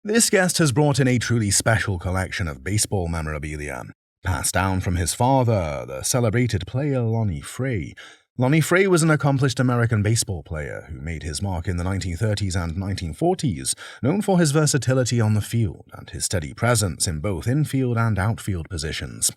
This guest has brought in a truly special collection of baseball memorabilia, passed down from his father, the celebrated player Lonnie Fray. Lonnie Fray was an accomplished American baseball player who made his mark in the 1930s and 1940s, known for his versatility on the field and his steady presence in both infield and outfield positions.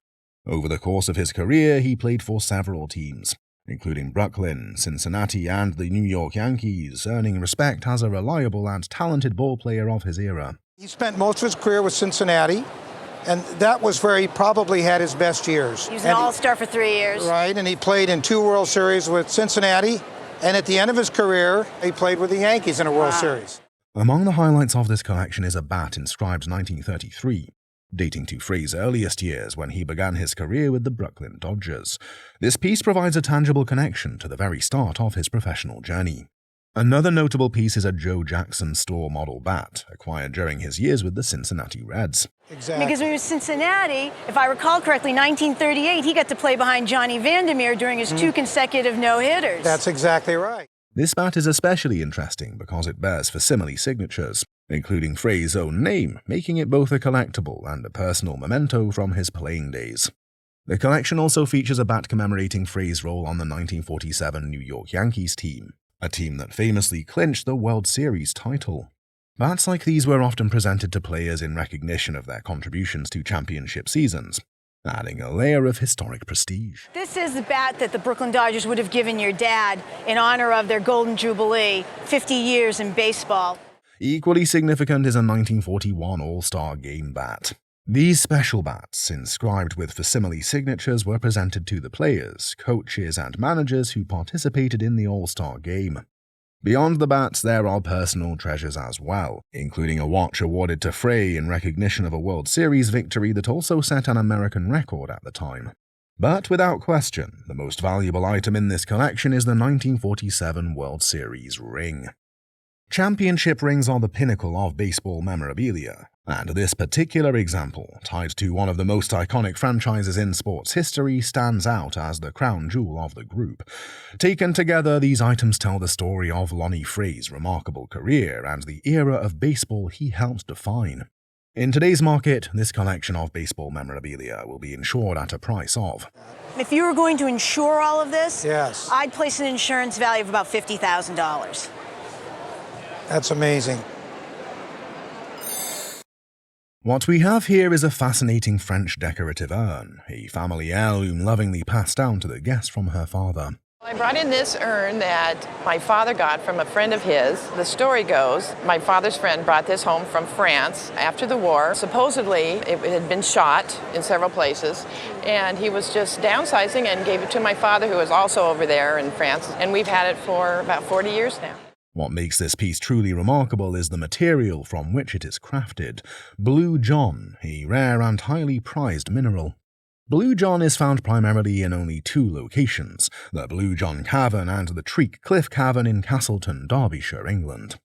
Over the course of his career, he played for several teams, including Brooklyn, Cincinnati, and the New York Yankees, earning respect as a reliable and talented ballplayer of his era. He spent most of his career with Cincinnati, and that was where he probably had his best years. He was an all-star for 3 years. Right, and he played in 2 World Series with Cincinnati, and at the end of his career, he played with the Yankees in a World Series. Among the highlights of this collection is a bat inscribed 1933, dating to Fray's earliest years when he began his career with the Brooklyn Dodgers. This piece provides a tangible connection to the very start of his professional journey. Another notable piece is a Joe Jackson store model bat, acquired during his years with the Cincinnati Reds. Exactly. Because when he was Cincinnati, if I recall correctly, 1938, he got to play behind Johnny Vandermeer during his 2 consecutive no-hitters. That's exactly right. This bat is especially interesting because it bears facsimile signatures, including Fray's own name, making it both a collectible and a personal memento from his playing days. The collection also features a bat commemorating Fray's role on the 1947 New York Yankees team, a team that famously clinched the World Series title. Bats like these were often presented to players in recognition of their contributions to championship seasons, adding a layer of historic prestige. This is the bat that the Brooklyn Dodgers would have given your dad in honor of their Golden Jubilee, 50 years in baseball. Equally significant is a 1941 All-Star Game bat. These special bats, inscribed with facsimile signatures, were presented to the players, coaches, and managers who participated in the All-Star Game. Beyond the bats, there are personal treasures as well, including a watch awarded to Fray in recognition of a World Series victory that also set an American record at the time. But without question, the most valuable item in this collection is the 1947 World Series ring. Championship rings are the pinnacle of baseball memorabilia, and this particular example, tied to one of the most iconic franchises in sports history, stands out as the crown jewel of the group. Taken together, these items tell the story of Lonnie Fray's remarkable career and the era of baseball he helped define. In today's market, this collection of baseball memorabilia will be insured at a price of... If you were going to insure all of this, Yes. I'd place an insurance value of about $50,000. That's amazing. What we have here is a fascinating French decorative urn, a family heirloom lovingly passed down to the guest from her father. I brought in this urn that my father got from a friend of his. The story goes, my father's friend brought this home from France after the war. Supposedly, it had been shot in several places, and he was just downsizing and gave it to my father, who was also over there in France, and we've had it for about 40 years now. What makes this piece truly remarkable is the material from which it is crafted: Blue John, a rare and highly prized mineral. Blue John is found primarily in only 2 locations, the Blue John Cavern and the Treak Cliff Cavern in Castleton, Derbyshire, England.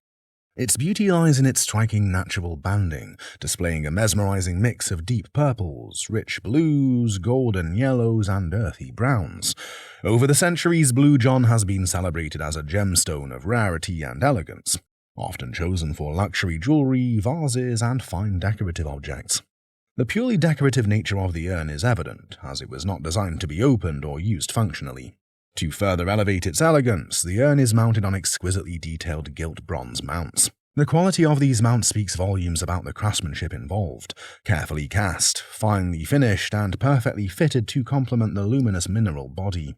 Its beauty lies in its striking natural banding, displaying a mesmerizing mix of deep purples, rich blues, golden yellows, and earthy browns. Over the centuries, Blue John has been celebrated as a gemstone of rarity and elegance, often chosen for luxury jewelry, vases, and fine decorative objects. The purely decorative nature of the urn is evident, as it was not designed to be opened or used functionally. To further elevate its elegance, the urn is mounted on exquisitely detailed gilt bronze mounts. The quality of these mounts speaks volumes about the craftsmanship involved, carefully cast, finely finished, and perfectly fitted to complement the luminous mineral body.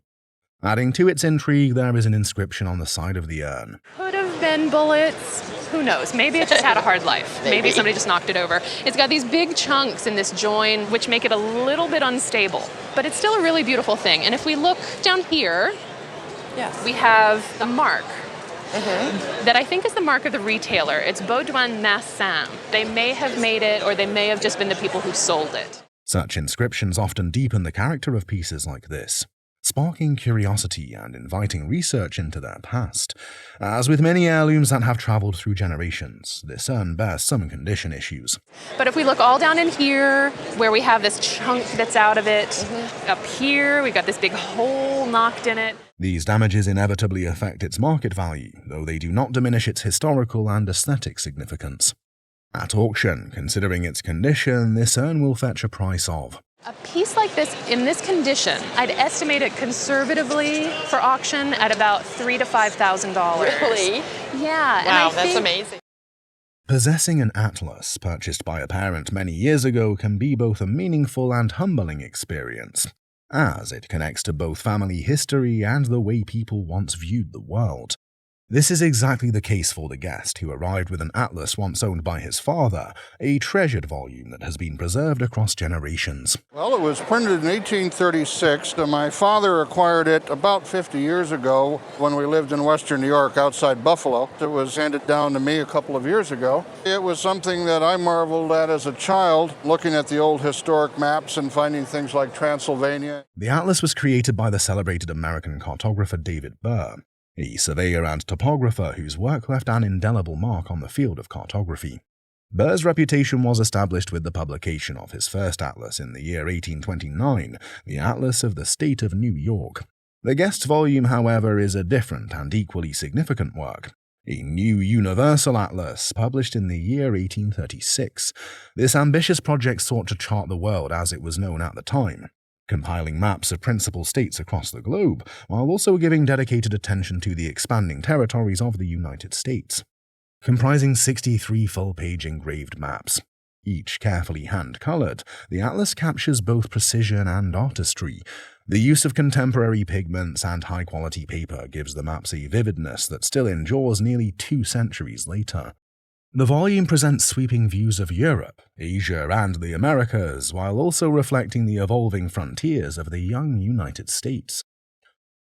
Adding to its intrigue, there is an inscription on the side of the urn. Could have been bullets. Who knows? Maybe it just had a hard life. Maybe somebody just knocked it over. It's got these big chunks in this join, which make it a little bit unstable. But it's still a really beautiful thing. And if we look down here, Yes. we have a mark that I think is the mark of the retailer. It's Baudouin Massin. They may have made it, or they may have just been the people who sold it. Such inscriptions often deepen the character of pieces like this, sparking curiosity and inviting research into their past. As with many heirlooms that have traveled through generations, this urn bears some condition issues. But if we look all down in here, where we have this chunk that's out of it, up here, we've got this big hole knocked in it. These damages inevitably affect its market value, though they do not diminish its historical and aesthetic significance. At auction, considering its condition, this urn will fetch a price of A piece like this, in this condition, I'd estimate it conservatively for auction at about $3,000 to $5,000. Really? Yeah. and Wow, I that's think amazing. Possessing an atlas purchased by a parent many years ago can be both a meaningful and humbling experience, as it connects to both family history and the way people once viewed the world. This is exactly the case for the guest who arrived with an atlas once owned by his father, a treasured volume that has been preserved across generations. Well, it was printed in 1836. My father acquired it about 50 years ago when we lived in western New York outside Buffalo. It was handed down to me a couple of years ago. It was something that I marveled at as a child, looking at the old historic maps and finding things like Transylvania. The atlas was created by the celebrated American cartographer David Burr, a surveyor and topographer whose work left an indelible mark on the field of cartography. Burr's reputation was established with the publication of his first atlas in the year 1829, the Atlas of the State of New York. The guest's volume, however, is a different and equally significant work, a new universal atlas published in the year 1836. This ambitious project sought to chart the world as it was known at the time, compiling maps of principal states across the globe, while also giving dedicated attention to the expanding territories of the United States. Comprising 63 full-page engraved maps, each carefully hand-colored, the atlas captures both precision and artistry. The use of contemporary pigments and high-quality paper gives the maps a vividness that still endures nearly 2 centuries later. The volume presents sweeping views of Europe, Asia, and the Americas, while also reflecting the evolving frontiers of the young United States.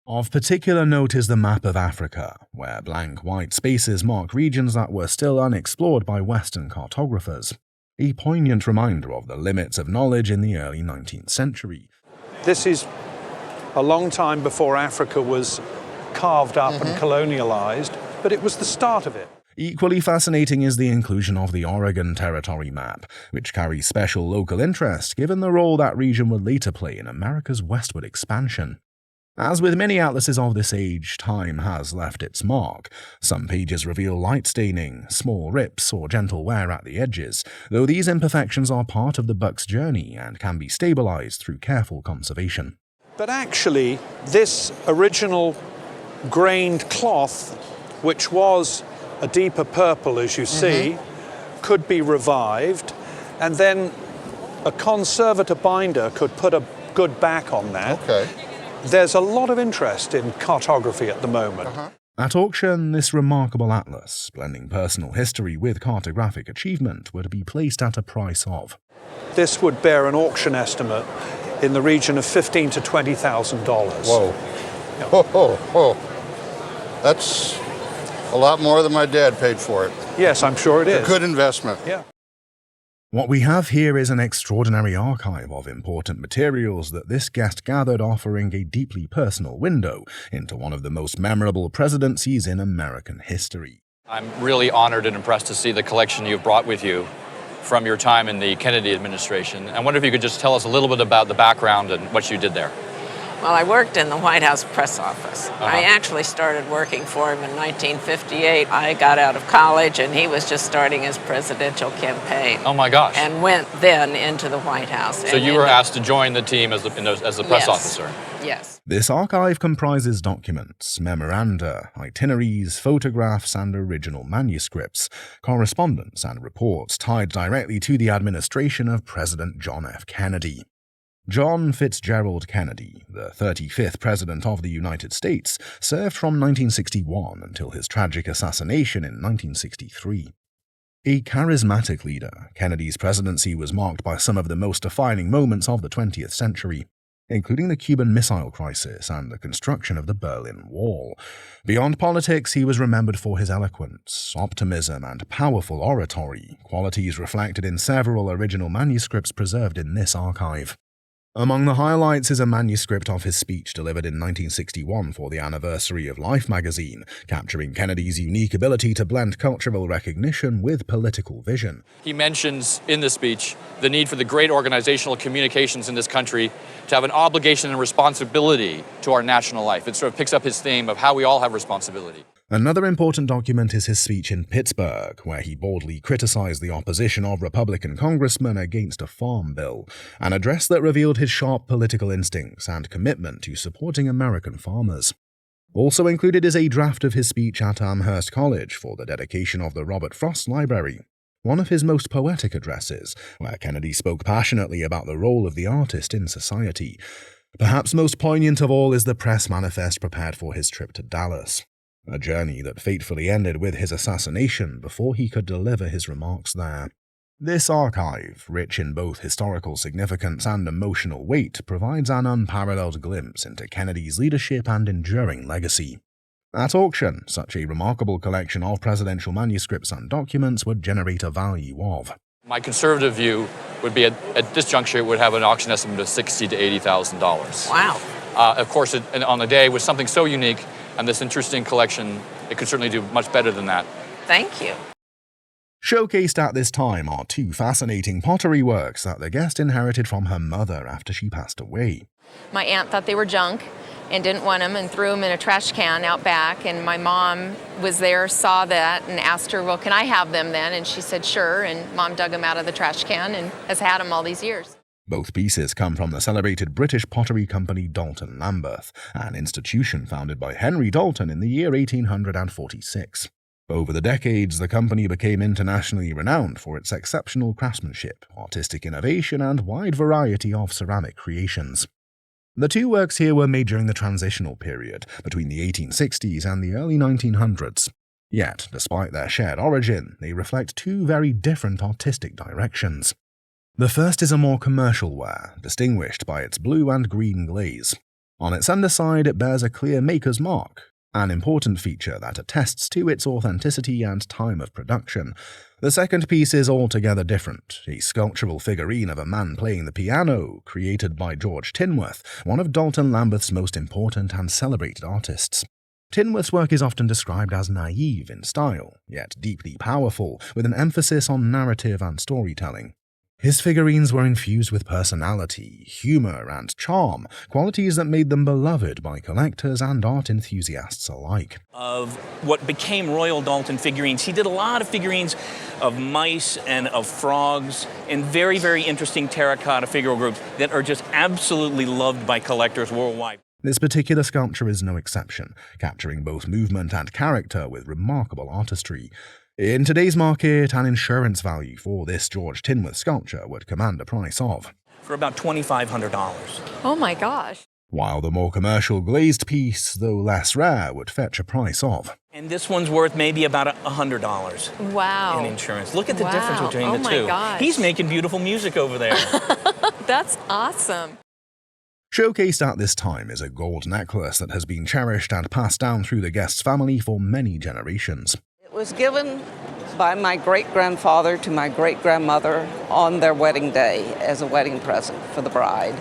Of particular note is the map of Africa, where blank white spaces mark regions that were still unexplored by Western cartographers, a poignant reminder of the limits of knowledge in the early 19th century. This is a long time before Africa was carved up and colonialized, but it was the start of it. Equally fascinating is the inclusion of the Oregon Territory map, which carries special local interest given the role that region would later play in America's westward expansion. As with many atlases of this age, time has left its mark. Some pages reveal light staining, small rips, or gentle wear at the edges, though these imperfections are part of the book's journey and can be stabilized through careful conservation. But actually, this original grained cloth, which was a deeper purple, as you see, could be revived, and then a conservator binder could put a good back on that. Okay. There's a lot of interest in cartography at the moment. At auction, this remarkable atlas, blending personal history with cartographic achievement, would be placed at a price of. This would bear an auction estimate in the region of $15,000 to $20,000. Whoa. Whoa. That's a lot more than my dad paid for it. Yes, I'm sure it is. A good investment. Yeah. What we have here is an extraordinary archive of important materials that this guest gathered, offering a deeply personal window into one of the most memorable presidencies in American history. I'm really honored and impressed to see the collection you've brought with you from your time in the Kennedy administration. I wonder if you could just tell us a little bit about the background and what you did there. Well, I worked in the White House press office. I actually started working for him in 1958. I got out of college, and he was just starting his presidential campaign. Oh my gosh. And went then into the White House. So you were asked to join the team as the press officer? Yes. This archive comprises documents, memoranda, itineraries, photographs, and original manuscripts, correspondence, and reports tied directly to the administration of President John F. Kennedy. John Fitzgerald Kennedy, the 35th President of the United States, served from 1961 until his tragic assassination in 1963. A charismatic leader, Kennedy's presidency was marked by some of the most defining moments of the 20th century, including the Cuban Missile Crisis and the construction of the Berlin Wall. Beyond politics, he was remembered for his eloquence, optimism, and powerful oratory, qualities reflected in several original manuscripts preserved in this archive. Among the highlights is a manuscript of his speech delivered in 1961 for the anniversary of Life magazine, capturing Kennedy's unique ability to blend cultural recognition with political vision. He mentions in the speech the need for the great organizational communications in this country to have an obligation and responsibility to our national life. It sort of picks up his theme of how we all have responsibility. Another important document is his speech in Pittsburgh, where he boldly criticized the opposition of Republican congressmen against a farm bill, an address that revealed his sharp political instincts and commitment to supporting American farmers. Also included is a draft of his speech at Amherst College for the dedication of the Robert Frost Library, one of his most poetic addresses, where Kennedy spoke passionately about the role of the artist in society. Perhaps most poignant of all is the press manifest prepared for his trip to Dallas, a journey that fatefully ended with his assassination before he could deliver his remarks there. This archive, rich in both historical significance and emotional weight, provides an unparalleled glimpse into Kennedy's leadership and enduring legacy. At auction, such a remarkable collection of presidential manuscripts and documents would generate a value of. My conservative view would be at this juncture, it would have an auction estimate of $60,000 to $80,000. Wow. Of course, on the day with something so unique and this interesting collection, it could certainly do much better than that. Thank you. Showcased at this time are two fascinating pottery works that the guest inherited from her mother after she passed away. My aunt thought they were junk and didn't want them and threw them in a trash can out back, and my mom was there, saw that, and asked her, well, can I have them then? And she said, sure, and Mom dug them out of the trash can and has had them all these years. Both pieces come from the celebrated British pottery company Dalton Lambeth, an institution founded by Henry Dalton in the year 1846. Over the decades, the company became internationally renowned for its exceptional craftsmanship, artistic innovation, and wide variety of ceramic creations. The two works here were made during the transitional period, between the 1860s and the early 1900s. Yet, despite their shared origin, they reflect two very different artistic directions. The first is a more commercial ware, distinguished by its blue and green glaze. On its underside, it bears a clear maker's mark, an important feature that attests to its authenticity and time of production. The second piece is altogether different, a sculptural figurine of a man playing the piano, created by George Tinworth, one of Dalton Lambeth's most important and celebrated artists. Tinworth's work is often described as naive in style, yet deeply powerful, with an emphasis on narrative and storytelling. His figurines were infused with personality, humor, and charm, qualities that made them beloved by collectors and art enthusiasts alike. Of what became Royal Dalton figurines, he did a lot of figurines of mice and of frogs and very, very interesting terracotta figural groups that are just absolutely loved by collectors worldwide. This particular sculpture is no exception, capturing both movement and character with remarkable artistry. In today's market, an insurance value for this George Tinworth sculpture would command a price of for about $2,500. Oh my gosh. While the more commercial glazed piece, though less rare, would fetch a price of. And this one's worth maybe about $100 wow. in insurance. Look at the difference between the two. Gosh. He's making beautiful music over there. That's awesome. Showcased at this time is a gold necklace that has been cherished and passed down through the guest's family for many generations. It was given by my great-grandfather to my great-grandmother on their wedding day as a wedding present for the bride.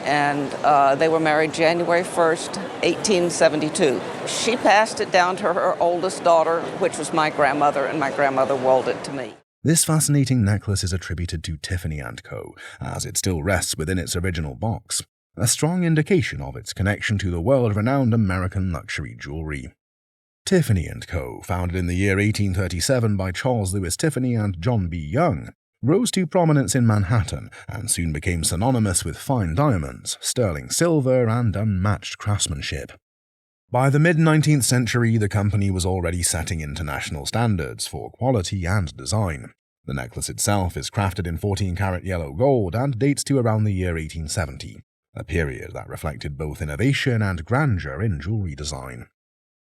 And they were married January 1st, 1872. She passed it down to her oldest daughter, which was my grandmother, and my grandmother willed it to me. This fascinating necklace is attributed to Tiffany & Co., as it still rests within its original box, a strong indication of its connection to the world-renowned American luxury jewelry. Tiffany & Co., founded in the year 1837 by Charles Louis Tiffany and John B. Young, rose to prominence in Manhattan and soon became synonymous with fine diamonds, sterling silver, and unmatched craftsmanship. By the mid-19th century, the company was already setting international standards for quality and design. The necklace itself is crafted in 14-karat yellow gold and dates to around the year 1870, a period that reflected both innovation and grandeur in jewelry design.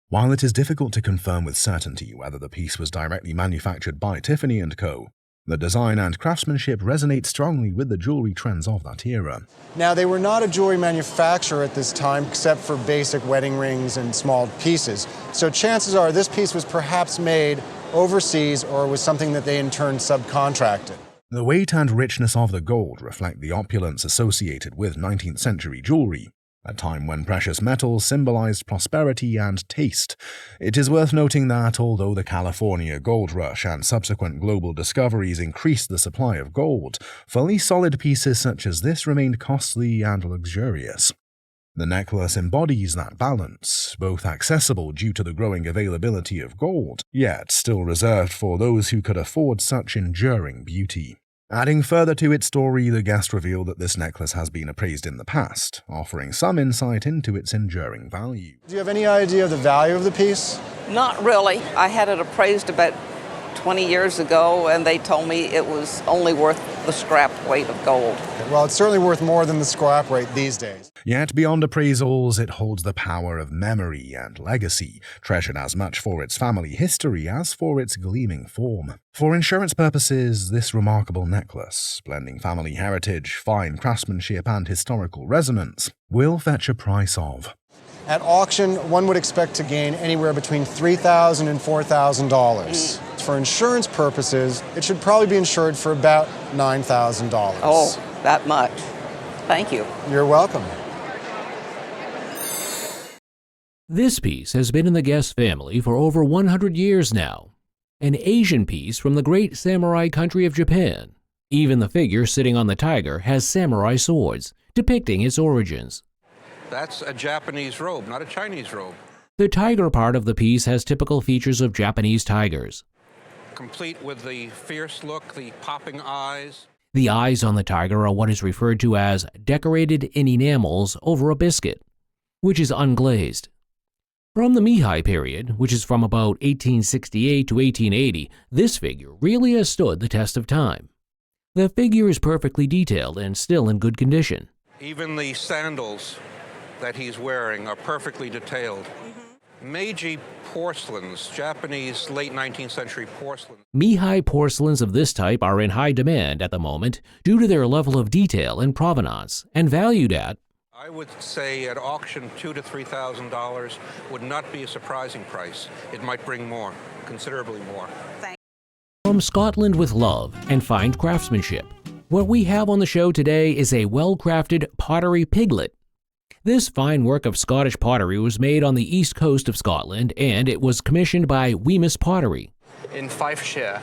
While it is difficult to confirm with certainty whether the piece was directly manufactured by Tiffany & Co., the design and craftsmanship resonate strongly with the jewelry trends of that era. Now, they were not a jewelry manufacturer at this time, except for basic wedding rings and small pieces. So chances are this piece was perhaps made overseas or was something that they in turn subcontracted. The weight and richness of the gold reflect the opulence associated with 19th century jewelry, a time when precious metals symbolized prosperity and taste. It is worth noting that although the California gold rush and subsequent global discoveries increased the supply of gold, fully solid pieces such as this remained costly and luxurious. The necklace embodies that balance, both accessible due to the growing availability of gold, yet still reserved for those who could afford such enduring beauty. Adding further to its story, the guest revealed that this necklace has been appraised in the past, offering some insight into its enduring value. Do you have any idea of the value of the piece? Not really. I had it appraised about 20 years ago, and they told me it was only worth the scrap weight of gold. Well, it's certainly worth more than the scrap rate these days. Yet beyond appraisals, it holds the power of memory and legacy, treasured as much for its family history as for its gleaming form. For insurance purposes, this remarkable necklace, blending family heritage, fine craftsmanship, and historical resonance, will fetch a price of. At auction, one would expect to gain anywhere between $3,000 and $4,000. For insurance purposes, it should probably be insured for about $9,000. Oh, that much. Thank you. You're welcome. This piece has been in the Guest family for over 100 years now. An Asian piece from the great samurai country of Japan. Even the figure sitting on the tiger has samurai swords, depicting its origins. That's a Japanese robe, not a Chinese robe. The tiger part of the piece has typical features of Japanese tigers. Complete with the fierce look, the popping eyes. The eyes on the tiger are what is referred to as decorated in enamels over a biscuit, which is unglazed. From the Meiji period, which is from about 1868 to 1880, this figure really has stood the test of time. The figure is perfectly detailed and still in good condition. Even the sandals that he's wearing are perfectly detailed. Meiji porcelains, Japanese late 19th century porcelain. Meiji porcelains of this type are in high demand at the moment due to their level of detail and provenance, and valued at, I would say at auction $2,000 to $3,000 would not be a surprising price. It might bring more, considerably more. From Scotland with love and fine craftsmanship. What we have on the show today is a well-crafted pottery piglet. This fine work of Scottish pottery was made on the east coast of Scotland, and it was commissioned by Wemyss Pottery in Fifeshire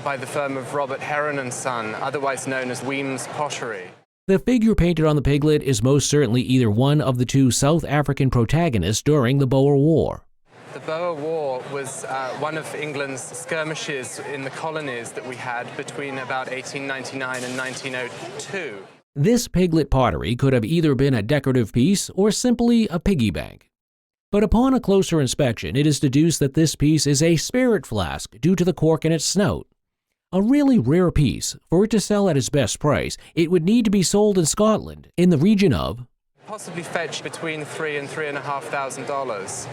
by the firm of Robert Heron and Son, otherwise known as Wemyss Pottery. The figure painted on the piglet is most certainly either one of the two South African protagonists during the Boer War. The Boer War was one of England's skirmishes in the colonies that we had between about 1899 and 1902. This piglet pottery could have either been a decorative piece or simply a piggy bank. But upon a closer inspection, it is deduced that this piece is a spirit flask due to the cork in its snout. A really rare piece. For it to sell at its best price, it would need to be sold in Scotland, in the region of possibly fetch between $3,000 and $3,500.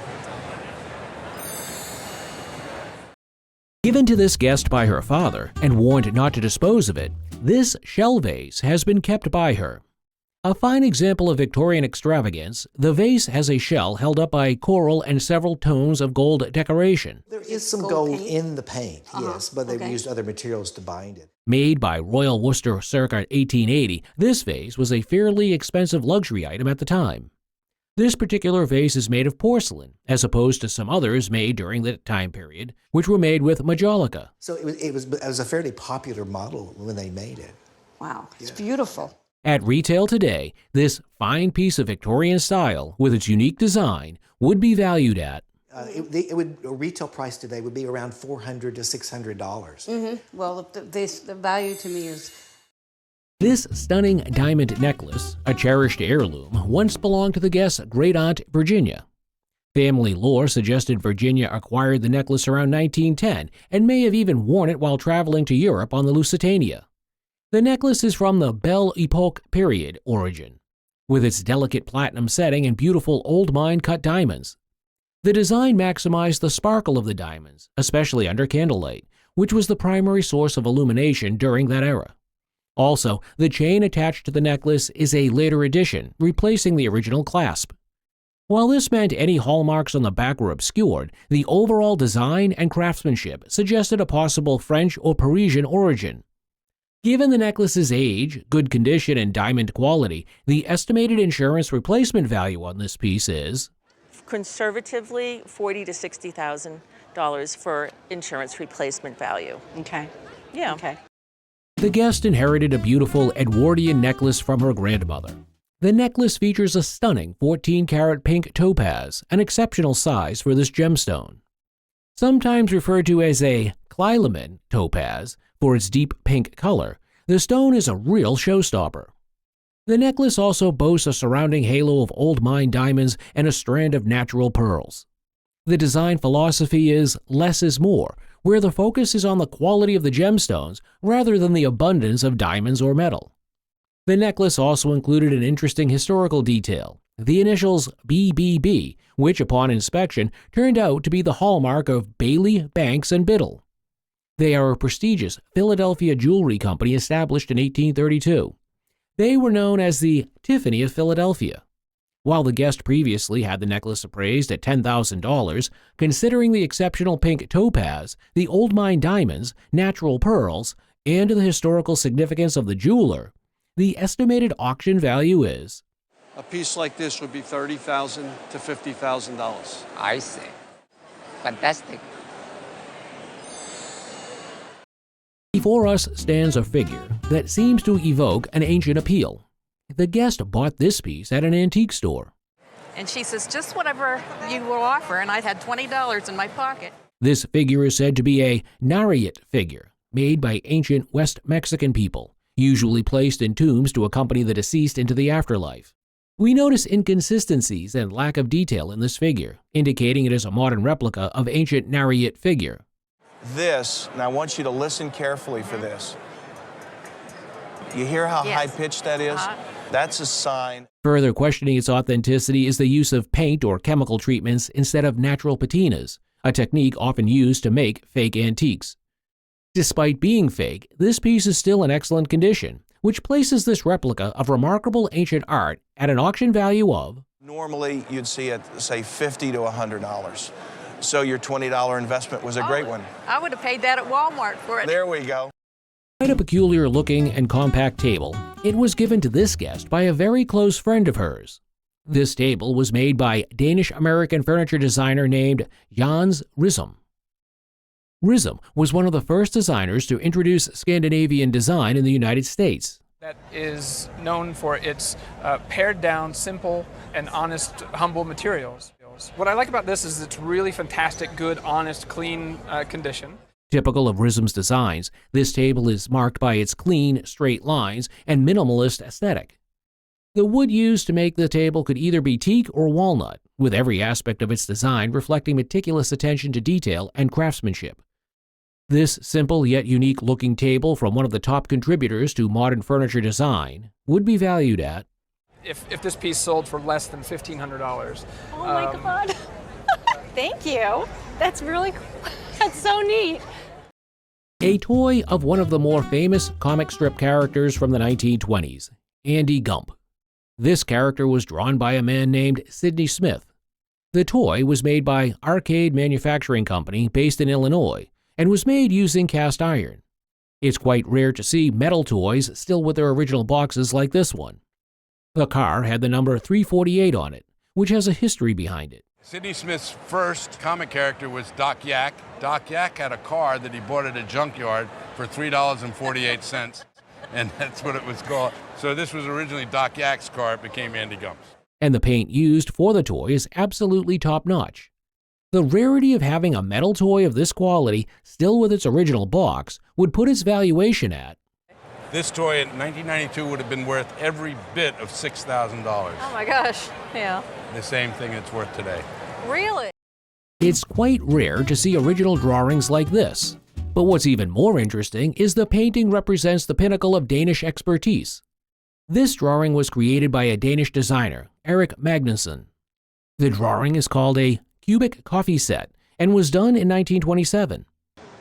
Given to this guest by her father and warned not to dispose of it, this shell vase has been kept by her. A fine example of Victorian extravagance, the vase has a shell held up by coral and several tones of gold decoration. There is some gold in the paint, yes, but they've used other materials to bind it. Made by Royal Worcester circa 1880, this vase was a fairly expensive luxury item at the time. This particular vase is made of porcelain, as opposed to some others made during that time period, which were made with majolica. So it was a fairly popular model when they made it. Wow, it's beautiful. At retail today, this fine piece of Victorian style, with its unique design, would be valued at a retail price today would be around $400 to $600. Well, the value to me is. This stunning diamond necklace, a cherished heirloom, once belonged to the guest's great-aunt Virginia. Family lore suggested Virginia acquired the necklace around 1910 and may have even worn it while traveling to Europe on the Lusitania. The necklace is from the Belle Epoque period origin, with its delicate platinum setting and beautiful old mine-cut diamonds. The design maximized the sparkle of the diamonds, especially under candlelight, which was the primary source of illumination during that era. Also, the chain attached to the necklace is a later addition, replacing the original clasp. While this meant any hallmarks on the back were obscured, the overall design and craftsmanship suggested a possible French or Parisian origin. Given the necklace's age, good condition, and diamond quality, the estimated insurance replacement value on this piece is conservatively $40,000 to $60,000 for insurance replacement value. Okay. Yeah. Okay. The guest inherited a beautiful Edwardian necklace from her grandmother. The necklace features a stunning 14-karat pink topaz, an exceptional size for this gemstone. Sometimes referred to as a Kleileman topaz for its deep pink color, the stone is a real showstopper. The necklace also boasts a surrounding halo of old mine diamonds and a strand of natural pearls. The design philosophy is less is more, where the focus is on the quality of the gemstones rather than the abundance of diamonds or metal. The necklace also included an interesting historical detail, the initials BBB, which upon inspection turned out to be the hallmark of Bailey, Banks, and Biddle. They are a prestigious Philadelphia jewelry company established in 1832. They were known as the Tiffany of Philadelphia. While the guest previously had the necklace appraised at $10,000, considering the exceptional pink topaz, the old mine diamonds, natural pearls, and the historical significance of the jeweler, the estimated auction value is. A piece like this would be $30,000 to $50,000. I see. Fantastic. Before us stands a figure that seems to evoke an ancient appeal. The guest bought this piece at an antique store. And she says, just whatever you will offer, and I had $20 in my pocket. This figure is said to be a Nariat figure, made by ancient West Mexican people, usually placed in tombs to accompany the deceased into the afterlife. We notice inconsistencies and lack of detail in this figure, indicating it is a modern replica of ancient Nariat figure. This, and I want you to listen carefully for this. You hear how high-pitched that is? That's a sign. Further questioning its authenticity is the use of paint or chemical treatments instead of natural patinas, a technique often used to make fake antiques. Despite being fake, this piece is still in excellent condition, which places this replica of remarkable ancient art at an auction value of. Normally, you'd see it, say, $50 to $100. So your $20 investment was a great one. I would have paid that at Walmart for it. There we go. Quite a peculiar looking and compact table, it was given to this guest by a very close friend of hers. This table was made by Danish-American furniture designer named Jans Risum. Risum was one of the first designers to introduce Scandinavian design in the United States. That is known for its pared down, simple, and honest, humble materials. What I like about this is it's really fantastic, good, honest, clean condition. Typical of Risum's designs, this table is marked by its clean, straight lines and minimalist aesthetic. The wood used to make the table could either be teak or walnut, with every aspect of its design reflecting meticulous attention to detail and craftsmanship. This simple yet unique looking table from one of the top contributors to modern furniture design would be valued at. If this piece sold for less than $1,500. Oh my God. Thank you. That's really cool. That's so neat. A toy of one of the more famous comic strip characters from the 1920s, Andy Gump. This character was drawn by a man named Sidney Smith. The toy was made by Arcade Manufacturing Company based in Illinois and was made using cast iron. It's quite rare to see metal toys still with their original boxes like this one. The car had the number 348 on it, which has a history behind it. Sidney Smith's first comic character was Doc Yak. Doc Yak had a car that he bought at a junkyard for $3.48, and that's what it was called. So this was originally Doc Yak's car. It became Andy Gump's. And the paint used for the toy is absolutely top-notch. The rarity of having a metal toy of this quality still with its original box would put its valuation at. This toy in 1992 would have been worth every bit of $6,000. Oh my gosh, yeah. The same thing it's worth today. Really? It's quite rare to see original drawings like this. But what's even more interesting is the painting represents the pinnacle of Danish expertise. This drawing was created by a Danish designer, Erik Magnusson. The drawing is called a cubic coffee set and was done in 1927.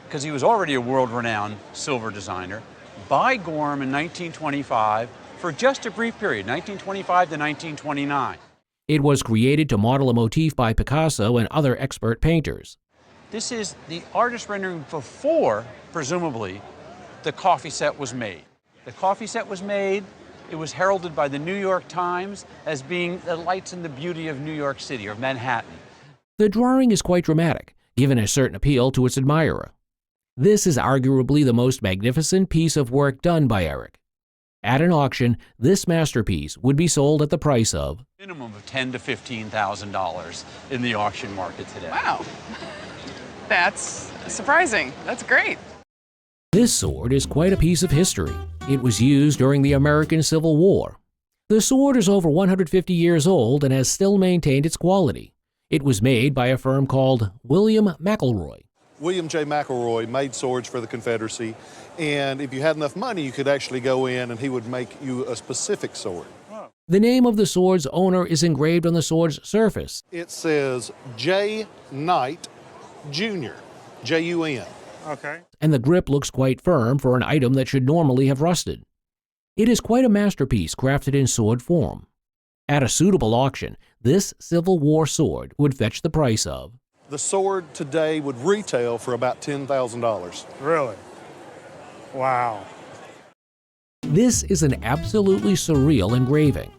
Because he was already a world-renowned silver designer, by Gorham in 1925 for just a brief period, 1925 to 1929. It was created to model a motif by Picasso and other expert painters. This is the artist rendering before, presumably, the coffee set was made. The coffee set was made, it was heralded by the New York Times as being the lights and the beauty of New York City, or Manhattan. The drawing is quite dramatic, given a certain appeal to its admirer. This is arguably the most magnificent piece of work done by Erik. At an auction, this masterpiece would be sold at the price of Minimum of $10,000 to $15,000 in the auction market today. Wow. That's surprising. That's great. This sword is quite a piece of history. It was used during the American Civil War. The sword is over 150 years old and has still maintained its quality. It was made by a firm called William McElroy. William J. McElroy made swords for the Confederacy, and if you had enough money, you could actually go in and he would make you a specific sword. The name of the sword's owner is engraved on the sword's surface. It says J. Knight Jr., J-U-N. Okay. And the grip looks quite firm for an item that should normally have rusted. It is quite a masterpiece crafted in sword form. At a suitable auction, this Civil War sword would fetch the price of. The sword today would retail for about $10,000. Really? Wow. This is an absolutely surreal engraving.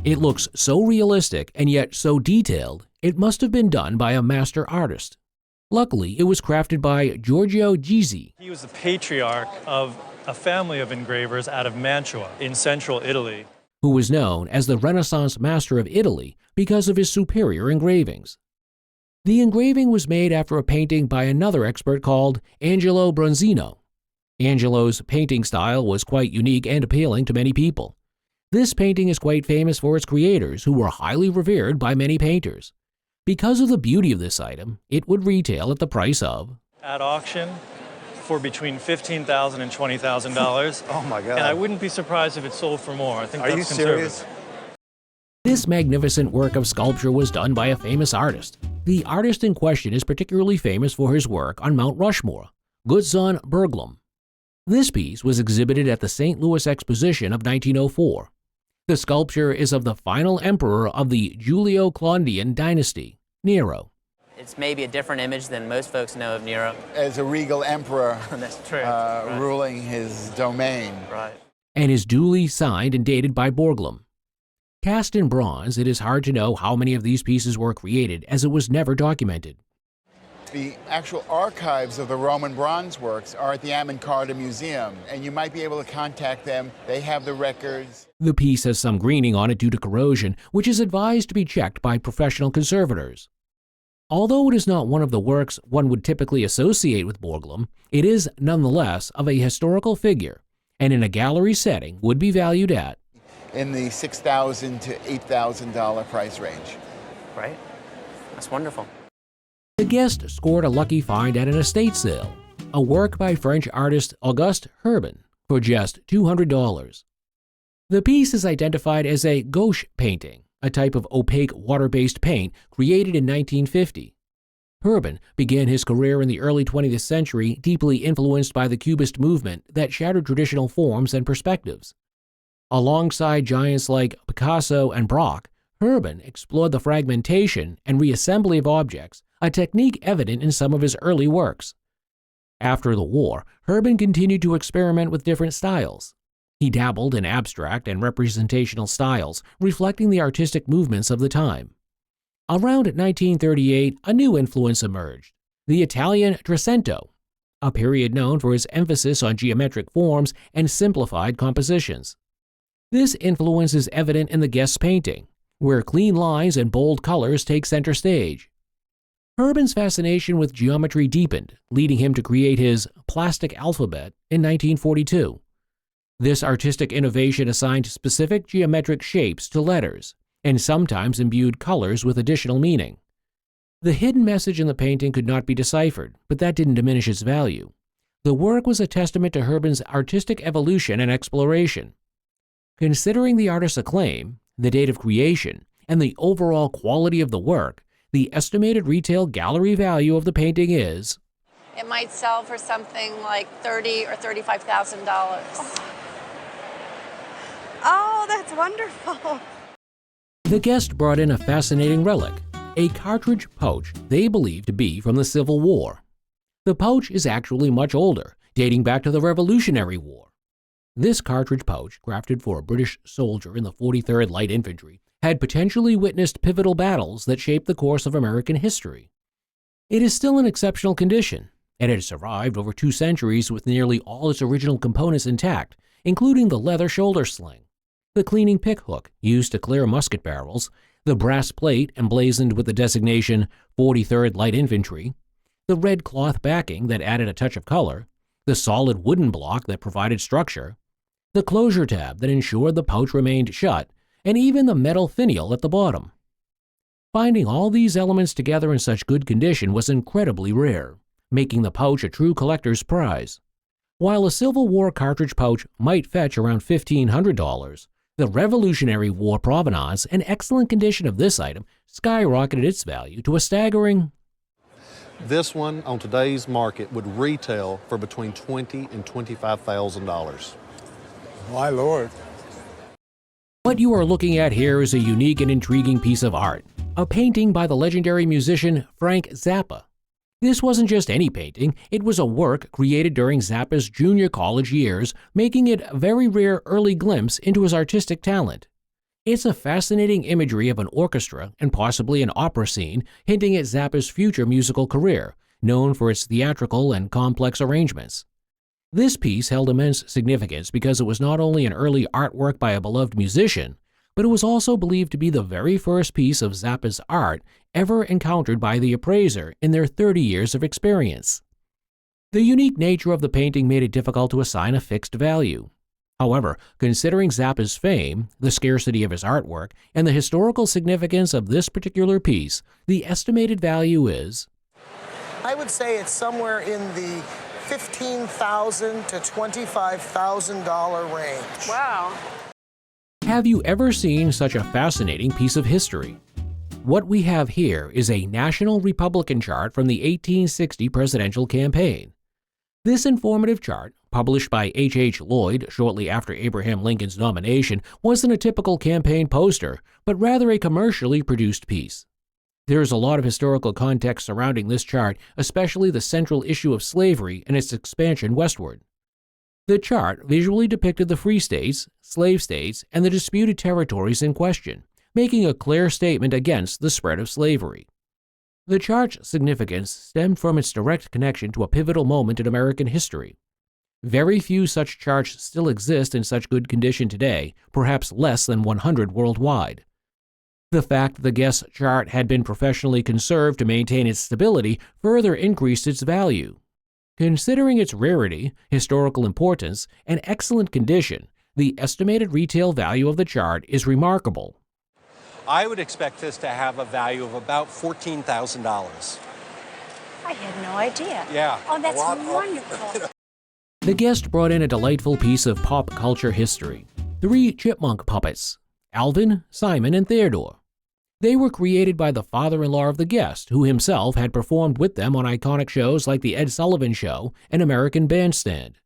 It looks so realistic and yet so detailed, it must have been done by a master artist. Luckily, it was crafted by Giorgio Gizzi. He was the patriarch of a family of engravers out of Mantua in central Italy, who was known as the Renaissance master of Italy because of his superior engravings. The engraving was made after a painting by another expert called Angelo Bronzino. Angelo's painting style was quite unique and appealing to many people. This painting is quite famous for its creators, who were highly revered by many painters. Because of the beauty of this item, it would retail at the price of, at auction, for between $15,000 and $20,000. Oh my God. And I wouldn't be surprised if it sold for more. I think Are that's you conservative. serious? This magnificent work of sculpture was done by a famous artist. The artist in question is particularly famous for his work on Mount Rushmore, Gutzon Berglund. This piece was exhibited at the St. Louis Exposition of 1904. The sculpture is of the final emperor of the Julio-Claudian dynasty, Nero. It's maybe a different image than most folks know of Nero. As a regal emperor That's true. ruling his domain. Right. And is duly signed and dated by Borglum. Cast in bronze, it is hard to know how many of these pieces were created, as it was never documented. The actual archives of the Roman bronze works are at the Ammon-Carter Museum, and you might be able to contact them. They have the records. The piece has some greening on it due to corrosion, which is advised to be checked by professional conservators. Although it is not one of the works one would typically associate with Borglum, it is nonetheless of a historical figure, and in a gallery setting would be valued at in the $6,000 to $8,000 price range. Right. That's wonderful. The guest scored a lucky find at an estate sale, a work by French artist Auguste Herbin for just $200. The piece is identified as a gouache painting, a type of opaque water-based paint created in 1950. Herbin began his career in the early 20th century deeply influenced by the Cubist movement that shattered traditional forms and perspectives. Alongside giants like Picasso and Braque, Herbin explored the fragmentation and reassembly of objects, a technique evident in some of his early works. After the war, Herbin continued to experiment with different styles. He dabbled in abstract and representational styles, reflecting the artistic movements of the time. Around 1938, a new influence emerged, the Italian Trecento, a period known for its emphasis on geometric forms and simplified compositions. This influence is evident in the guest's painting, where clean lines and bold colors take center stage. Herbin's fascination with geometry deepened, leading him to create his plastic alphabet in 1942. This artistic innovation assigned specific geometric shapes to letters, and sometimes imbued colors with additional meaning. The hidden message in the painting could not be deciphered, but that didn't diminish its value. The work was a testament to Herbin's artistic evolution and exploration. Considering the artist's acclaim, the date of creation, and the overall quality of the work, the estimated retail gallery value of the painting is... It might sell for something like $30,000 or $35,000. Oh, that's wonderful. The guest brought in a fascinating relic, a cartridge pouch they believe to be from the Civil War. The pouch is actually much older, dating back to the Revolutionary War. This cartridge pouch, crafted for a British soldier in the 43rd Light Infantry, had potentially witnessed pivotal battles that shaped the course of American history. It is still in exceptional condition, and it has survived over 2 centuries with nearly all its original components intact, including the leather shoulder sling, the cleaning pick hook used to clear musket barrels, the brass plate emblazoned with the designation 43rd Light Infantry, the red cloth backing that added a touch of color, the solid wooden block that provided structure, the closure tab that ensured the pouch remained shut, and even the metal finial at the bottom. Finding all these elements together in such good condition was incredibly rare, making the pouch a true collector's prize. While a Civil War cartridge pouch might fetch around $1,500, the Revolutionary War provenance and excellent condition of this item skyrocketed its value to a staggering. This one on today's market would retail for between $20,000 and $25,000. My Lord. What you are looking at here is a unique and intriguing piece of art, a painting by the legendary musician Frank Zappa. This wasn't just any painting, it was a work created during Zappa's junior college years, making it a very rare early glimpse into his artistic talent. It's a fascinating imagery of an orchestra and possibly an opera scene, hinting at Zappa's future musical career, known for its theatrical and complex arrangements. This piece held immense significance because it was not only an early artwork by a beloved musician, but it was also believed to be the very first piece of Zappa's art ever encountered by the appraiser in their 30 years of experience. The unique nature of the painting made it difficult to assign a fixed value. However, considering Zappa's fame, the scarcity of his artwork, and the historical significance of this particular piece, the estimated value is, I would say it's somewhere in the $15,000 to $25,000 range. Wow. Have you ever seen such a fascinating piece of history? What we have here is a National Republican chart from the 1860 presidential campaign. This informative chart, published by H. Lloyd shortly after Abraham Lincoln's nomination, wasn't a typical campaign poster, but rather a commercially produced piece. There is a lot of historical context surrounding this chart, especially the central issue of slavery and its expansion westward. The chart visually depicted the free states, slave states, and the disputed territories in question, making a clear statement against the spread of slavery. The chart's significance stemmed from its direct connection to a pivotal moment in American history. Very few such charts still exist in such good condition today, perhaps less than 100 worldwide. The fact the guest chart had been professionally conserved to maintain its stability further increased its value. Considering its rarity, historical importance, and excellent condition, the estimated retail value of the chart is remarkable. I would expect this to have a value of about $14,000. I had no idea. Yeah. Oh, that's wonderful. The guest brought in a delightful piece of pop culture history. 3 chipmunk puppets, Alvin, Simon, and Theodore. They were created by the father-in-law of the guest, who himself had performed with them on iconic shows like The Ed Sullivan Show and American Bandstand.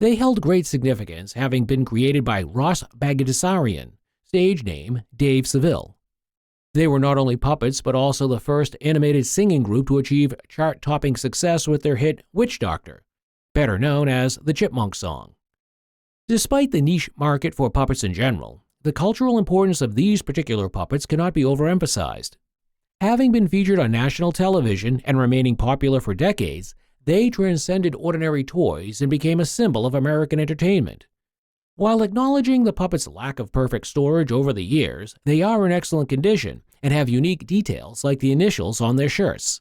They held great significance, having been created by Ross Bagdasarian, stage name Dave Seville. They were not only puppets, but also the first animated singing group to achieve chart-topping success with their hit Witch Doctor, better known as the Chipmunk Song. Despite the niche market for puppets in general, the cultural importance of these particular puppets cannot be overemphasized. Having been featured on national television and remaining popular for decades, they transcended ordinary toys and became a symbol of American entertainment. While acknowledging the puppets' lack of perfect storage over the years, they are in excellent condition and have unique details like the initials on their shirts.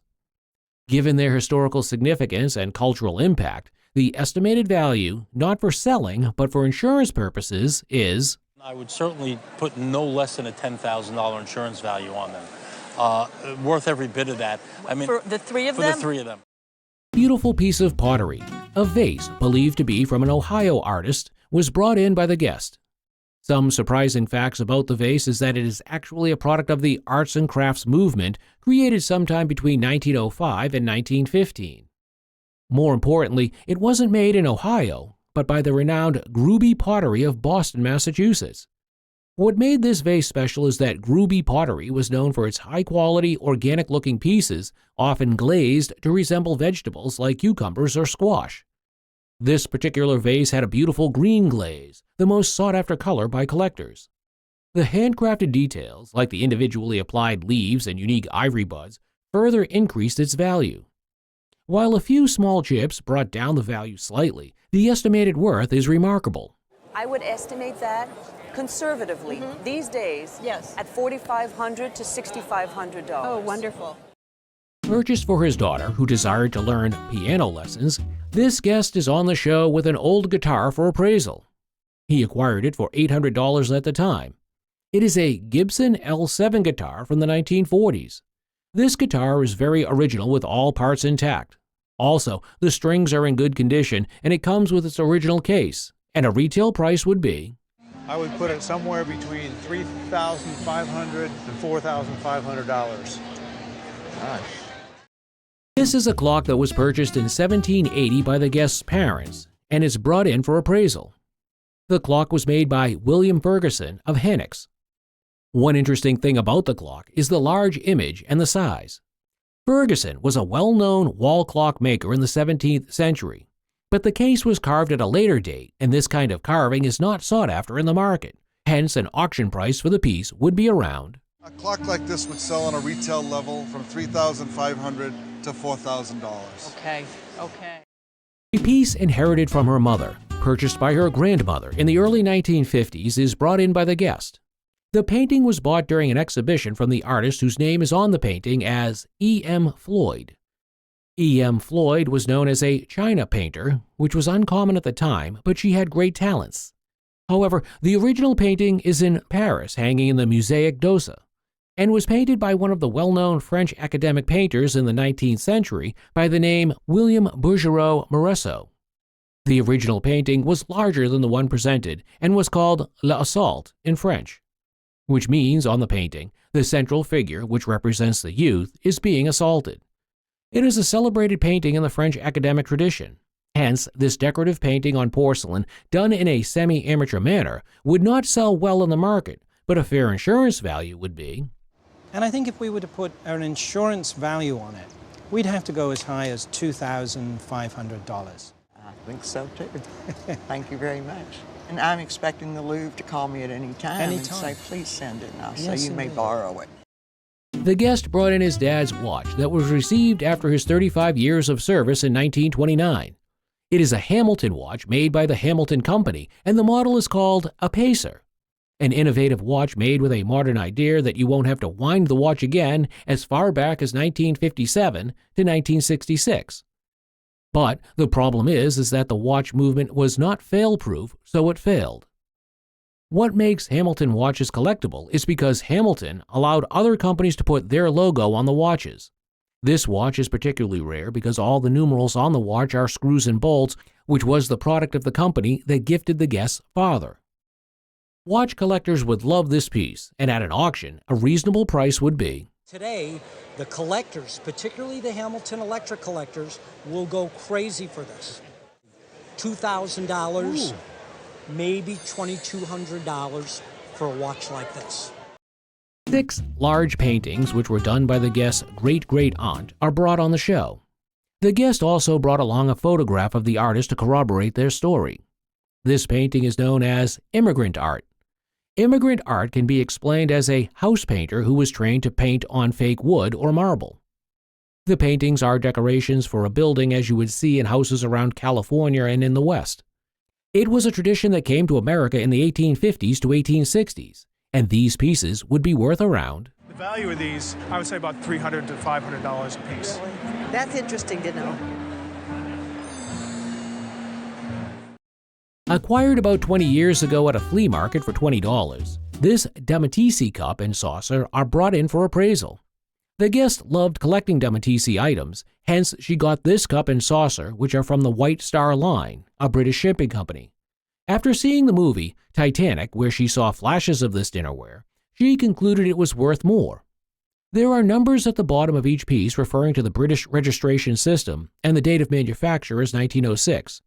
Given their historical significance and cultural impact, the estimated value, not for selling but for insurance purposes, is, I would certainly put no less than a $10,000 insurance value on them. Worth every bit of that. I mean, for the 3 of for them? the 3 of them. Beautiful piece of pottery, a vase believed to be from an Ohio artist, was brought in by the guest. Some surprising facts about the vase is that it is actually a product of the arts and crafts movement created sometime between 1905 and 1915. More importantly, it wasn't made in Ohio, but by the renowned Gruby Pottery of Boston, Massachusetts. What made this vase special is that Gruby Pottery was known for its high-quality, organic-looking pieces, often glazed to resemble vegetables like cucumbers or squash. This particular vase had a beautiful green glaze, the most sought-after color by collectors. The handcrafted details, like the individually applied leaves and unique ivory buds, further increased its value. While a few small chips brought down the value slightly, the estimated worth is remarkable. I would estimate that conservatively these days at $4,500 to $6,500. Oh, wonderful. Purchased for his daughter, who desired to learn piano lessons, this guest is on the show with an old guitar for appraisal. He acquired it for $800 at the time. It is a Gibson L7 guitar from the 1940s. This guitar is very original with all parts intact. Also, the strings are in good condition and it comes with its original case, and a retail price would be... I would put it somewhere between $3,500 and $4,500. Gosh. This is a clock that was purchased in 1780 by the guest's parents and is brought in for appraisal. The clock was made by William Ferguson of Hennick's. One interesting thing about the clock is the large image and the size. Ferguson was a well-known wall clock maker in the 17th century, but the case was carved at a later date, and this kind of carving is not sought after in the market. Hence, an auction price for the piece would be around... A clock like this would sell on a retail level from $3,500 to $4,000. Okay. A piece inherited from her mother, purchased by her grandmother in the early 1950s, is brought in by the guest. The painting was bought during an exhibition from the artist whose name is on the painting as E.M. Floyd. E.M. Floyd was known as a China painter, which was uncommon at the time, but she had great talents. However, the original painting is in Paris, hanging in the Musée d'Orsay, and was painted by one of the well-known French academic painters in the 19th century by the name William Bouguereau Moresso. The original painting was larger than the one presented and was called L'Assault in French, which means on the painting, the central figure, which represents the youth, is being assaulted. It is a celebrated painting in the French academic tradition. Hence, this decorative painting on porcelain, done in a semi-amateur manner, would not sell well in the market, but a fair insurance value would be. And I think if we were to put an insurance value on it, we'd have to go as high as $2,500. I think so too. Thank you very much. And I'm expecting the Louvre to call me at any time and say, please send it, and I'll say you may borrow it. The guest brought in his dad's watch that was received after his 35 years of service in 1929. It is a Hamilton watch made by the Hamilton Company, and the model is called a Pacer, an innovative watch made with a modern idea that you won't have to wind the watch again as far back as 1957 to 1966. But the problem is that the watch movement was not fail-proof, so it failed. What makes Hamilton watches collectible is because Hamilton allowed other companies to put their logo on the watches. This watch is particularly rare because all the numerals on the watch are screws and bolts, which was the product of the company that gifted the guest's father. Watch collectors would love this piece, and at an auction, a reasonable price would be. Today, the collectors, particularly the Hamilton Electric collectors, will go crazy for this. $2,000, maybe $2,200 for a watch like this. 6 large paintings, which were done by the guest's great-great-aunt, are brought on the show. The guest also brought along a photograph of the artist to corroborate their story. This painting is known as immigrant art. Immigrant art can be explained as a house painter who was trained to paint on fake wood or marble. The paintings are decorations for a building as you would see in houses around California and in the West. It was a tradition that came to America in the 1850s to 1860s, and these pieces would be worth around. The value of these, I would say about $300 to $500 a piece. Really? That's interesting to know. Acquired about 20 years ago at a flea market for $20, this Damatisi cup and saucer are brought in for appraisal. The guest loved collecting Damatisi items, hence she got this cup and saucer, which are from the White Star Line, a British shipping company. After seeing the movie Titanic, where she saw flashes of this dinnerware, she concluded it was worth more. There are numbers at the bottom of each piece referring to the British registration system, and the date of manufacture is 1906.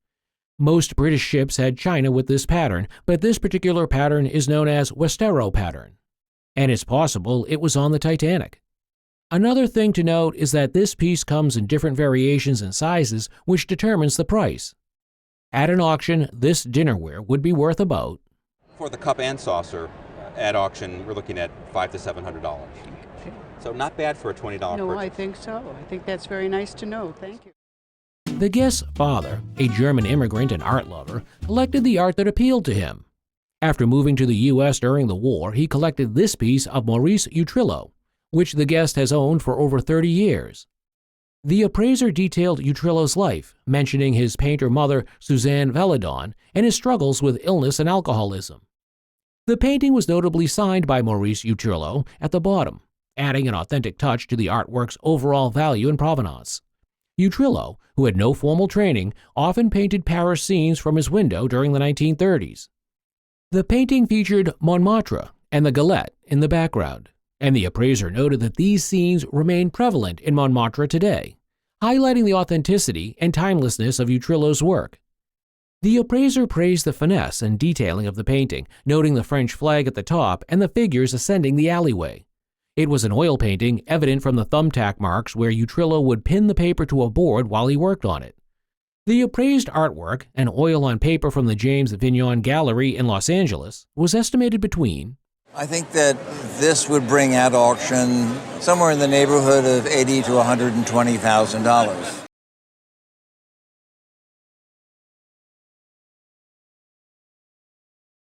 Most British ships had china with this pattern, but this particular pattern is known as Westero pattern, and it's possible it was on the Titanic. Another thing to note is that this piece comes in different variations and sizes, which determines the price. At an auction, this dinnerware would be worth about... For the cup and saucer, at auction, we're looking at $500 to $700. So not bad for a $20 purchase. No, I think so. I think that's very nice to know. Thank you. The guest's father, a German immigrant and art lover, collected the art that appealed to him. After moving to the U.S. during the war, he collected this piece of Maurice Utrillo, which the guest has owned for over 30 years. The appraiser detailed Utrillo's life, mentioning his painter mother, Suzanne Velladon, and his struggles with illness and alcoholism. The painting was notably signed by Maurice Utrillo at the bottom, adding an authentic touch to the artwork's overall value and provenance. Utrillo, who had no formal training, often painted Paris scenes from his window during the 1930s. The painting featured Montmartre and the Galette in the background, and the appraiser noted that these scenes remain prevalent in Montmartre today, highlighting the authenticity and timelessness of Utrillo's work. The appraiser praised the finesse and detailing of the painting, noting the French flag at the top and the figures ascending the alleyway. It was an oil painting, evident from the thumbtack marks where Utrillo would pin the paper to a board while he worked on it. The appraised artwork, an oil on paper from the James Vignon Gallery in Los Angeles, was estimated between I think that this would bring at auction somewhere in the neighborhood of $80,000 to $120,000.